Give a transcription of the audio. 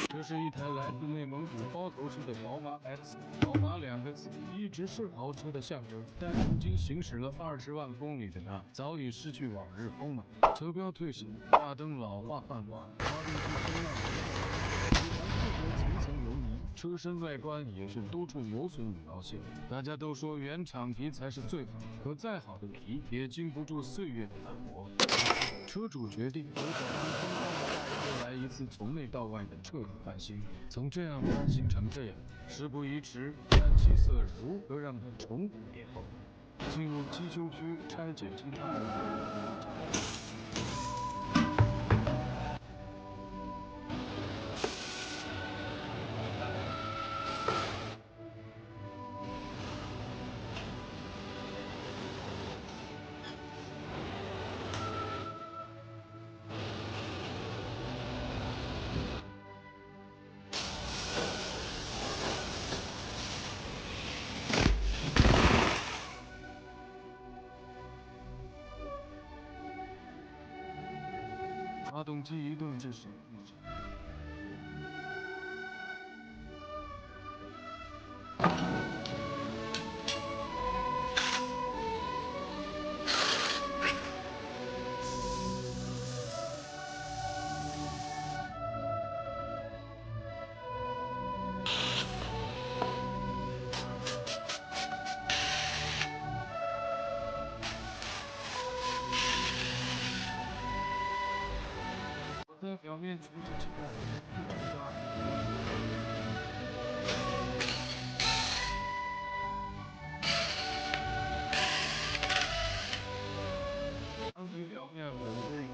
这是一台来自内蒙古包头市的宝马 X。宝马2个字一直是豪车的象征，但如今行驶了20万公里的它，早已失去往日丰满。车标褪色，大灯老化泛黄，发动机声浪不断，底盘配合层层油泥，车身外观也是多处有损与凹陷。大家都说原厂皮才是最好，可再好的皮也经不住岁月的打磨。车主决定由保安风光的大爷来一次从内到外的彻底翻新。从这样翻新成这样，事不宜迟，燃起色如何让它重返巅峰？进入机修区拆解其他部分。发动机一顿至手一指。在表面处理起来，钢皮表面粉碎。